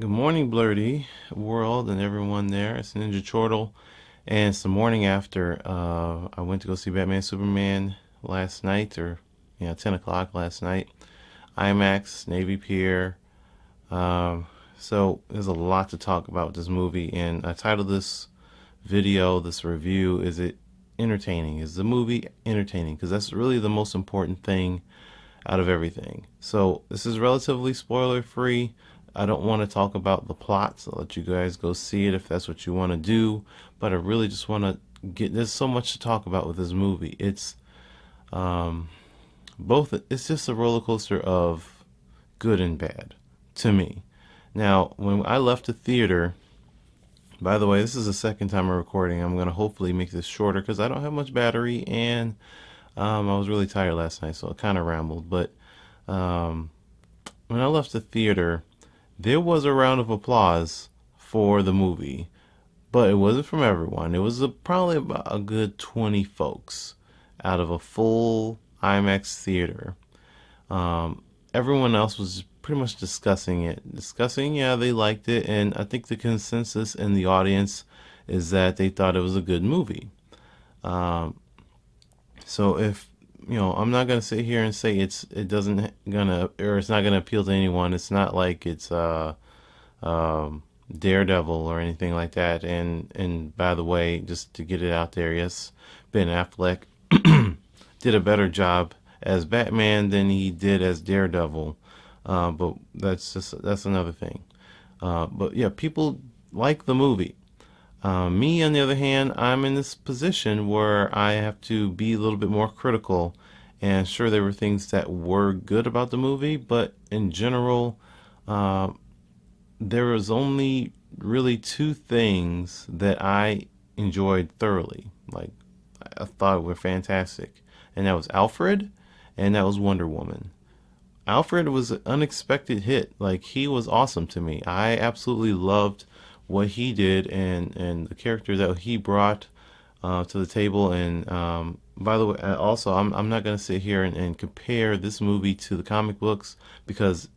Good morning, Blurdy world and everyone there. It's Ninja Chortle, and it's the morning after I went to go see Batman Superman last night, or 10 o'clock last night. IMAX, Navy Pier. Um, so there's a lot to talk about with this movie, and I titled this video, this review, is it entertaining? Is the movie entertaining? Because that's really the most important thing out of everything. So this is relatively spoiler free. I don't want to talk about the plot, so I'll let you guys go see it if that's what you want to do. But I really just want to there's so much to talk about with this movie. It's um, it's just a roller coaster of good and bad to me. Now, when I left the theater, by the way, this is the second time I'm recording. I'm going to hopefully make this shorter because I don't have much battery and I was really tired last night, so I kind of rambled. But um, when I left the theater, there was a round of applause for the movie, but it wasn't from everyone. It was probably about a good 20 folks out of a full IMAX theater. Everyone else was pretty much discussing it. Discussing, yeah, they liked it, and I think the consensus in the audience is that they thought it was a good movie. Um, So if I'm not gonna sit here and say it doesn't gonna or it's not gonna appeal to anyone. It's not like it's Daredevil or anything like that. And by the way, just to get it out there, yes, Ben Affleck did a better job as Batman than he did as Daredevil. But that's another thing. But yeah, people like the movie. Me, on the other hand, I'm in this position where I have to be a little bit more critical. And sure, there were things that were good about the movie, but in general, uh, there was only really two things that I enjoyed thoroughly. Like, I thought were fantastic. And that was Alfred, and that was Wonder Woman. Alfred was an unexpected hit. Like, he was awesome to me. I absolutely loved what he did and the character that he brought to the table. And by the way, also, I'm not going to sit here and compare this movie to the comic books because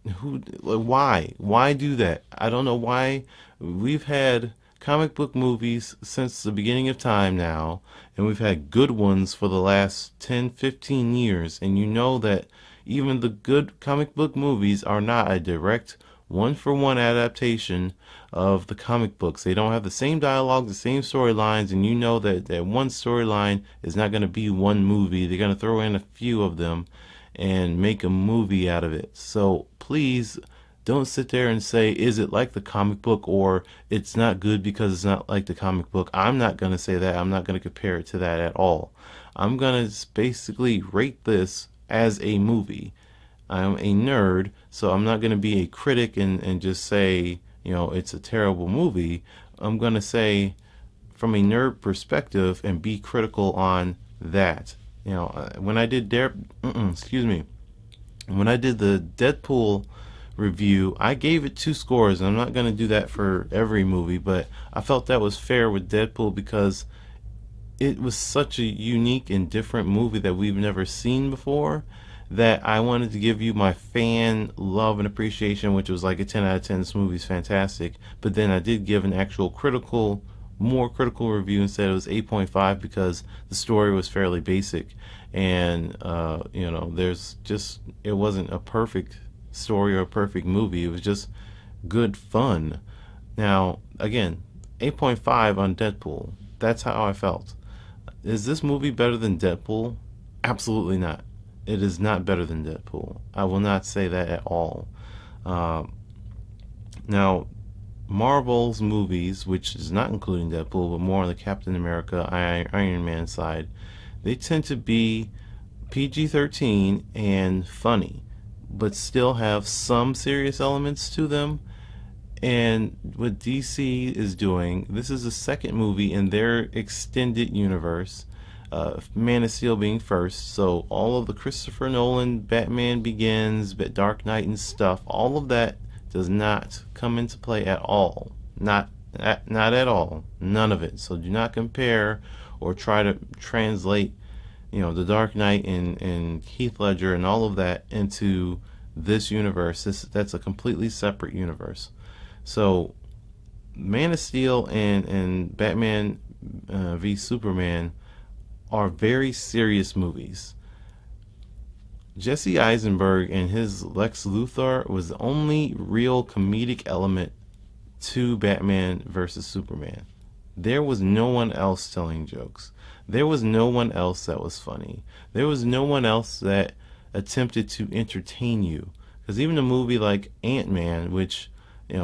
why do that? I don't know why. We've had comic book movies since the beginning of time now, and we've had good ones for the last 10, 15 years. And you know that even the good comic book movies are not a direct one for one adaptation of the comic books. They don't have the same dialogue, the same storylines, and you know that one storyline is not going to be one movie. They're going to throw in a few of them and make a movie out of it. So please don't sit there and say, is it like the comic book, or it's not good because it's not like the comic book. I'm not going to say that. I'm not going to compare it to that at all. I'm going to basically rate this as a movie. I'm a nerd, so I'm not going to be a critic and just say, it's a terrible movie. I'm going to say, from a nerd perspective, and be critical on that. When I did excuse me, when I did the Deadpool review, I gave it 2 scores, and I'm not going to do that for every movie, but I felt that was fair with Deadpool because it was such a unique and different movie that we've never seen before that I wanted to give you my fan love and appreciation, which was like a 10 out of 10. This movie's fantastic. But then I did give an actual more critical review and said it was 8.5 because the story was fairly basic. And, it wasn't a perfect story or a perfect movie. It was just good fun. Now, again, 8.5 on Deadpool. That's how I felt. Is this movie better than Deadpool? Absolutely not. It is not better than Deadpool. I will not say that at all. Um, Now, Marvel's movies, which is not including Deadpool, but more on the Captain America, Iron Man side, they tend to be PG-13 and funny, but still have some serious elements to them. And what DC is doing, this is the second movie in their extended universe. Man of Steel being first, so all of the Christopher Nolan Batman Begins, Dark Knight and stuff, all of that does not come into play at all. Not at all. None of it. So do not compare or try to translate, the Dark Knight and Heath Ledger and all of that into this universe. That's a completely separate universe. So Man of Steel and Batman v Superman are very serious movies. Jesse Eisenberg and his Lex Luthor was the only real comedic element to Batman versus Superman. There was no one else telling jokes. There was no one else that was funny. There was no one else that attempted to entertain you. Because even a movie like Ant-Man, which,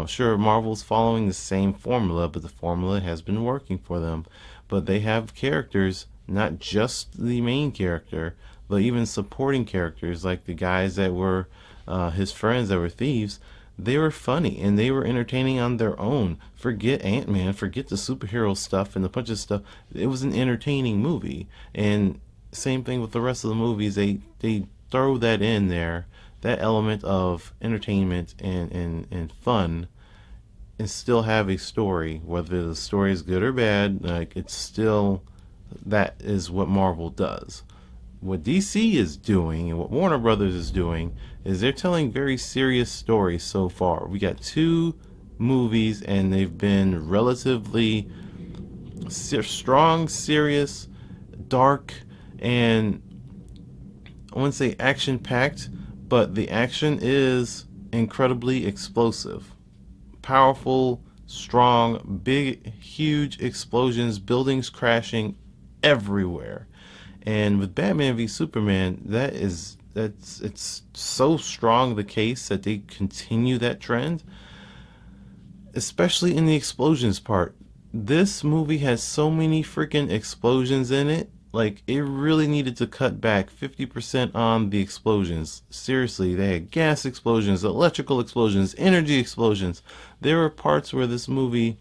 sure, Marvel's following the same formula, but the formula has been working for them. But they have characters, not just the main character, but even supporting characters like the guys that were his friends that were thieves. They were funny and they were entertaining on their own. Forget Ant-Man, forget the superhero stuff and the bunch of stuff. It was an entertaining movie. And same thing with the rest of the movies. They throw that in there, that element of entertainment and fun, and still have a story. Whether the story is good or bad, like, it's still, that is what Marvel does. What DC is doing and what Warner Brothers is doing is they're telling very serious stories so far. We got 2 movies and they've been relatively strong, serious, dark, and I wouldn't say action packed, but the action is incredibly explosive, powerful, strong, big, huge explosions, buildings crashing everywhere. And with Batman v Superman, it's so strong the case that they continue that trend, especially in the explosions part. This movie has so many freaking explosions in it. Like, it really needed to cut back 50% on the explosions. Seriously, they had gas explosions, electrical explosions, energy explosions. There were parts where this movie,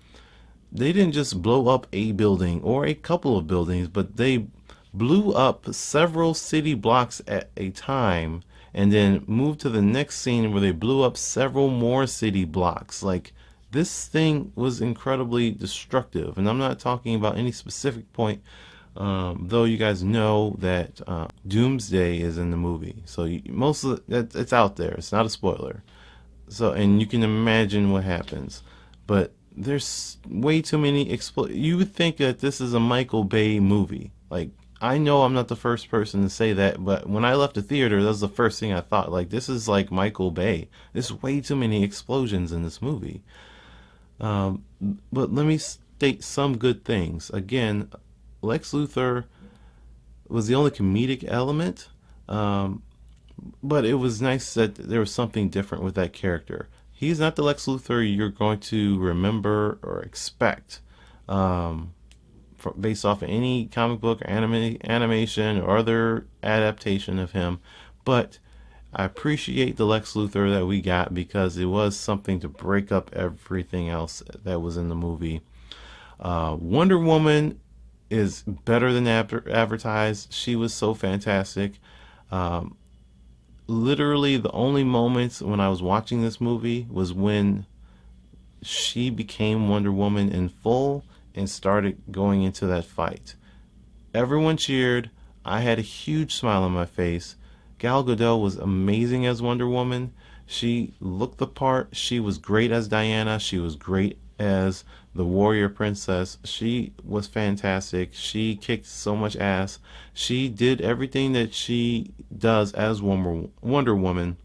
they didn't just blow up a building or a couple of buildings, but they blew up several city blocks at a time and then moved to the next scene where they blew up several more city blocks. Like, this thing was incredibly destructive. And I'm not talking about any specific point, though you guys know that Doomsday is in the movie. So most of it's out there. It's not a spoiler. So, and you can imagine what happens. But there's way too many you would think that this is a Michael Bay movie. Like, I know I'm not the first person to say that, but when I left the theater, that was the first thing I thought. Like, this is like Michael Bay. There's way too many explosions in this movie. But let me state some good things. Again, Lex Luthor was the only comedic element, but it was nice that there was something different with that character. He's not the Lex Luthor you're going to remember or expect. Based off of any comic book or animation or other adaptation of him. But I appreciate the Lex Luthor that we got because it was something to break up everything else that was in the movie. Wonder Woman is better than advertised. She was so fantastic. Literally the only moments when I was watching this movie was when she became Wonder Woman in full and started going into that fight. Everyone cheered. I had a huge smile on my face. Gal Gadot was amazing as Wonder Woman. She looked the part. She was great as Diana. She was great as the warrior princess. She was fantastic. She kicked so much ass. She did everything that she does as Wonder Woman.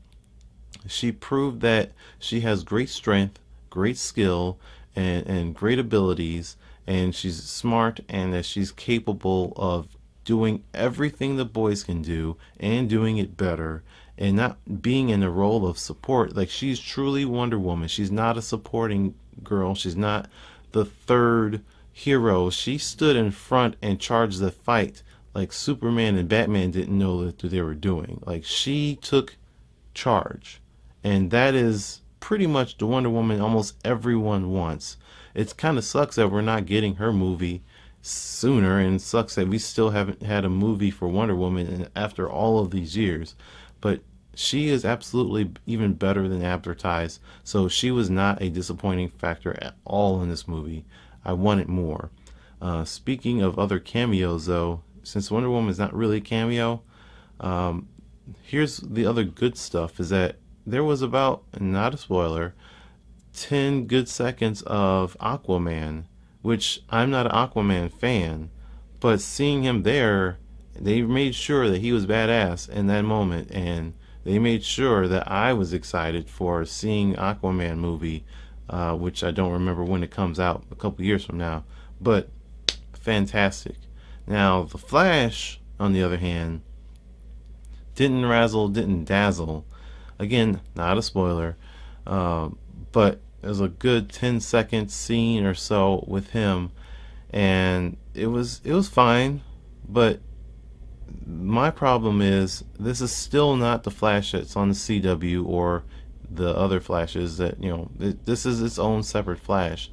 She proved that she has great strength, great skill, and great abilities, and she's smart, and that she's capable of doing everything the boys can do and doing it better, and not being in the role of support. Like, she's truly Wonder Woman. She's not a supporting girl. She's not the third hero. She stood in front and charged the fight like Superman and Batman didn't know that they were doing. Like, she took charge, and that is pretty much the Wonder Woman almost everyone wants. It kind of sucks that we're not getting her movie sooner, and it sucks that we still haven't had a movie for Wonder Woman after all of these years. But she is absolutely even better than advertised, so she was not a disappointing factor at all in this movie. I wanted more. Speaking of other cameos, though, since Wonder Woman is not really a cameo, here's the other good stuff, is that there was about, not a spoiler, 10 good seconds of Aquaman, which I'm not an Aquaman fan, but seeing him there, they made sure that he was badass in that moment, and they made sure that I was excited for seeing Aquaman movie, which I don't remember when it comes out, a couple years from now, but fantastic. Now, The Flash, on the other hand, didn't razzle, didn't dazzle. Again, not a spoiler, uh, but there's a good 10-second scene or so with him, and it was fine. But my problem is this is still not the Flash that's on the CW or the other Flashes that this is its own separate Flash.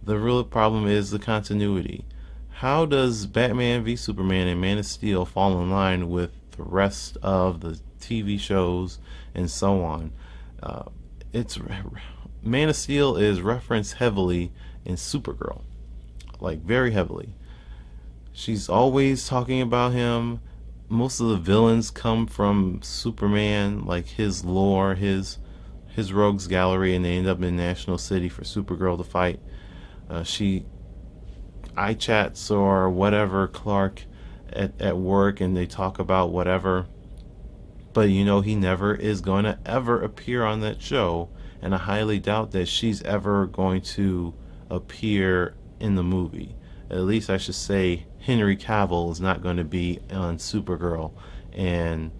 The real problem is the continuity. How does Batman v Superman and Man of Steel fall in line with the rest of the TV shows and so on? Uh, it's Man of Steel is referenced heavily in Supergirl, like very heavily. She's always talking about him. Most of the villains come from Superman, like his lore, his rogues gallery, and they end up in National City for Supergirl to fight. She I chats or whatever Clark at work, and they talk about whatever. But he never is going to ever appear on that show, and I highly doubt that she's ever going to appear in the movie. At least I should say Henry Cavill is not going to be on Supergirl, and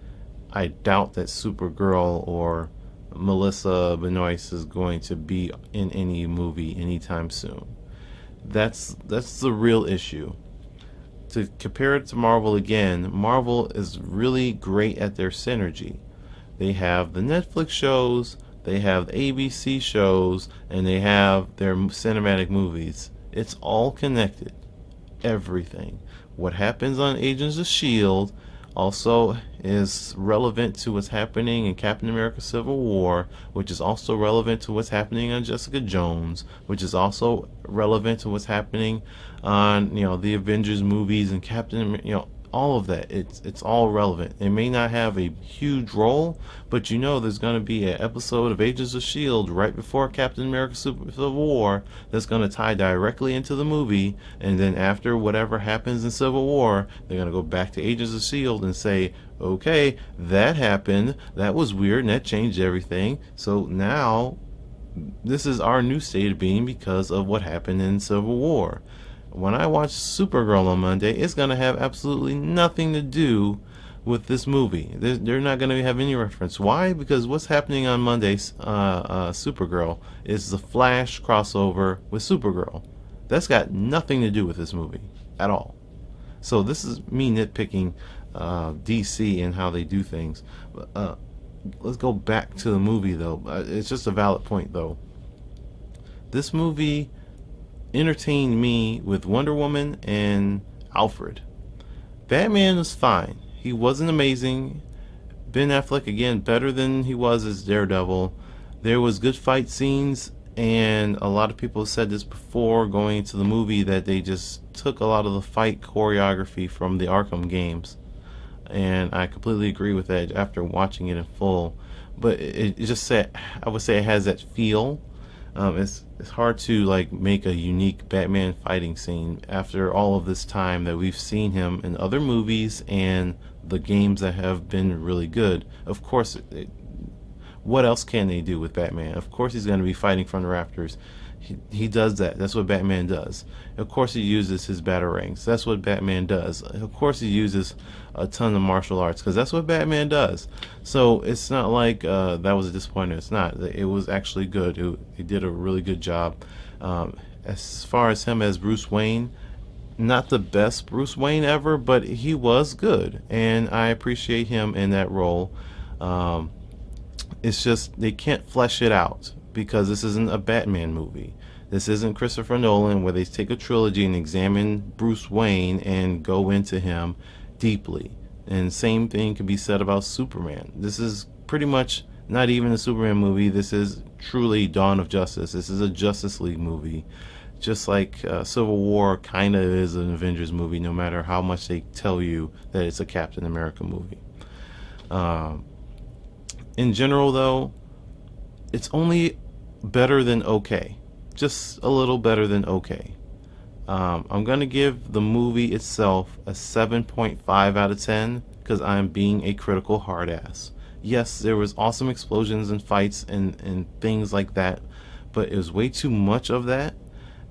I doubt that Supergirl or Melissa Benoist is going to be in any movie anytime soon. That's the real issue. To compare it to Marvel again, Marvel is really great at their synergy. They have the Netflix shows, they have the ABC shows, and they have their cinematic movies. It's all connected. Everything. What happens on Agents of S.H.I.E.L.D. also is relevant to what's happening in Captain America Civil War, which is also relevant to what's happening on Jessica Jones, which is also relevant to what's happening on the Avengers movies and all of that. It's all relevant. It may not have a huge role, but there's going to be an episode of Agents of S.H.I.E.L.D. right before Captain America Civil War that's going to tie directly into the movie, and then after whatever happens in Civil War, they're going to go back to Agents of S.H.I.E.L.D. and say, okay, that happened, that was weird, and that changed everything, so now this is our new state of being because of what happened in Civil War. When I watch Supergirl on Monday, it's going to have absolutely nothing to do with this movie. They're not going to have any reference. Why? Because what's happening on Monday's Supergirl is the Flash crossover with Supergirl. That's got nothing to do with this movie at all. So this is me nitpicking DC and how they do things. Let's go back to the movie, though. It's just a valid point, though. This movie entertained me with Wonder Woman and Alfred. Batman was fine. He wasn't amazing. Ben Affleck, again, better than he was as Daredevil. There was good fight scenes, and a lot of people have said this before going into the movie, that they just took a lot of the fight choreography from the Arkham games. And I completely agree with that after watching it in full. But it just said, I would say it has that feel. It's hard to make a unique Batman fighting scene after all of this time that we've seen him in other movies and the games that have been really good. Of course, what else can they do with Batman? Of course he's going to be fighting from the rafters. He does that. That's what Batman does. Of course he uses his batarangs. That's what Batman does. Of course he uses a ton of martial arts because that's what Batman does. So it's not like that was a disappointment. It's not. It was actually good. He did a really good job. As far as him as Bruce Wayne, not the best Bruce Wayne ever, but he was good, and I appreciate him in that role. It's just they can't flesh it out because this isn't a Batman movie. This isn't Christopher Nolan where they take a trilogy and examine Bruce Wayne and go into him deeply. And same thing could be said about Superman. This is pretty much not even a Superman movie. This is truly Dawn of Justice. This is a Justice League movie. Just like Civil War kind of is an Avengers movie, no matter how much they tell you that it's a Captain America movie. In general, though, it's only better than okay, just a little better than okay. I'm going to give the movie itself a 7.5 out of 10 because I'm being a critical hard ass. Yes, there was awesome explosions and fights and things like that, but it was way too much of that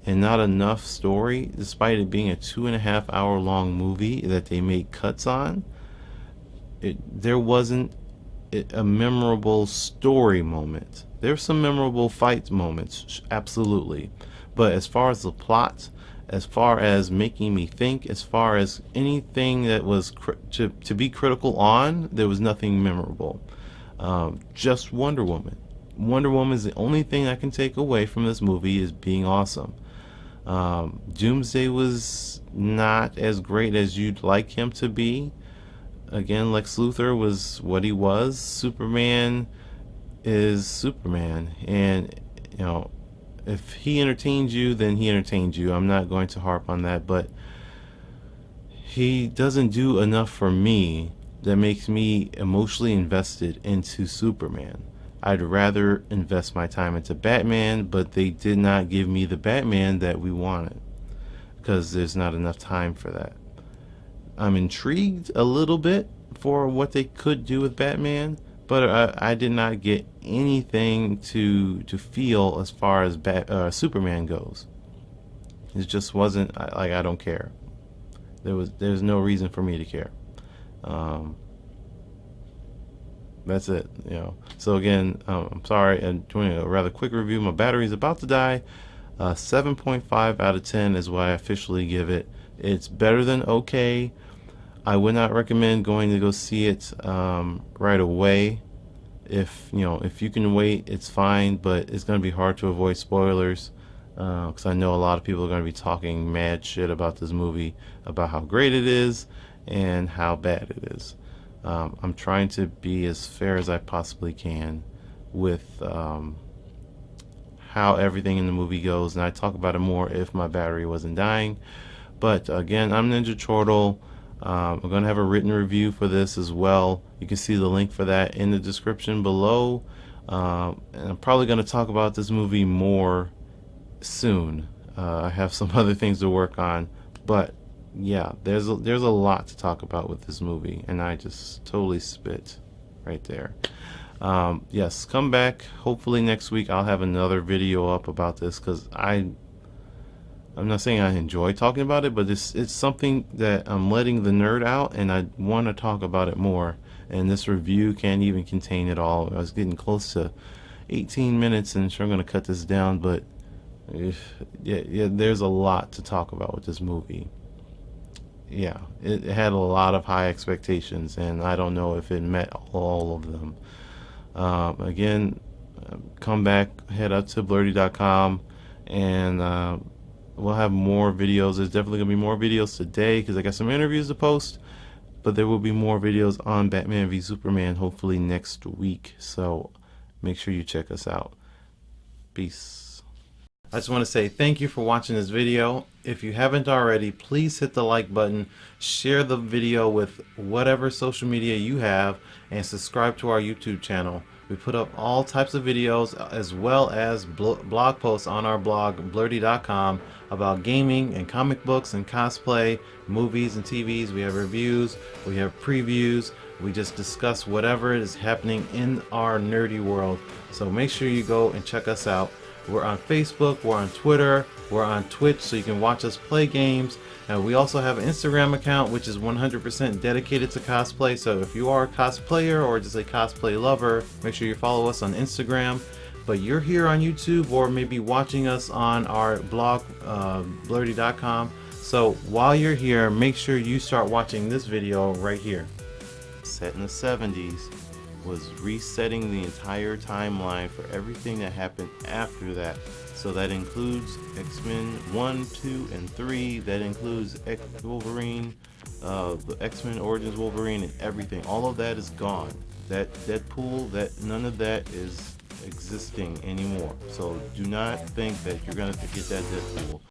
and not enough story, despite it being a 2.5 hour long movie that they made cuts on. There wasn't a memorable story moment. There's some memorable fight moments, absolutely. But as far as the plot, as far as making me think, as far as anything that was to be critical on, there was nothing memorable. Just Wonder Woman. Wonder Woman is the only thing I can take away from this movie is being awesome. Doomsday was not as great as you'd like him to be. Again, Lex Luthor was what he was. Superman is Superman, and you know, if he entertains you, then he entertains you. I'm not going to harp on that, but he doesn't do enough for me that makes me emotionally invested into Superman. I'd rather invest my time into Batman, but they did not give me the Batman that we wanted because there's not enough time for that. I'm intrigued a little bit for what they could do with Batman, but I did not get anything to feel as far as Superman goes. It just wasn't like I don't care. There's no reason for me to care. That's it, you know. So again, I'm sorry. I'm doing a rather quick review. My battery is about to die. 7.5 out of 10 is what I officially give it. It's better than okay. I would not recommend going to go see it right away. If you can wait, it's fine, but it's going to be hard to avoid spoilers because I know a lot of people are going to be talking mad shit about this movie, about how great it is and how bad it is. I'm trying to be as fair as I possibly can with how everything in the movie goes, and I talk about it more if my battery wasn't dying. But again, I'm Ninja Chortle. I'm going to have a written review for this as well. You can see the link for that in the description below. And I'm probably going to talk about this movie more soon. I have some other things to work on, but yeah, there's a lot to talk about with this movie, and I just totally spit right there. Yes, come back. Hopefully next week I'll have another video up about this because I'm not saying I enjoy talking about it, but it's something that I'm letting the nerd out, and I want to talk about it more. And this review can't even contain it all. I was getting close to 18 minutes, and sure I'm going to cut this down, but yeah, there's a lot to talk about with this movie. Yeah, it had a lot of high expectations, and I don't know if it met all of them. Again, come back, head up to blerdy.com, and we'll have more videos. There's definitely going to be more videos today because I got some interviews to post, but there will be more videos on Batman v Superman hopefully next week. So make sure you check us out. Peace. I just want to say thank you for watching this video. If you haven't already, please hit the like button, share the video with whatever social media you have, and subscribe to our YouTube channel. We put up all types of videos as well as blog posts on our blog, blerdy.com, about gaming and comic books and cosplay, movies and TVs. We have reviews, we have previews, we just discuss whatever is happening in our nerdy world. So make sure you go and check us out. We're on Facebook, we're on Twitter, we're on Twitch, so you can watch us play games. And we also have an Instagram account which is 100% dedicated to cosplay. So if you are a cosplayer or just a cosplay lover, make sure you follow us on Instagram. But you're here on YouTube or maybe watching us on our blog, blerdy.com. So while you're here, make sure you start watching this video right here. Set in the 70s. Was resetting the entire timeline for everything that happened after that. So that includes X-Men 1, 2, and 3. That includes Wolverine, the X-Men Origins Wolverine, and everything. All of that is gone. That Deadpool, none of that is existing anymore. So do not think that you're gonna get that Deadpool.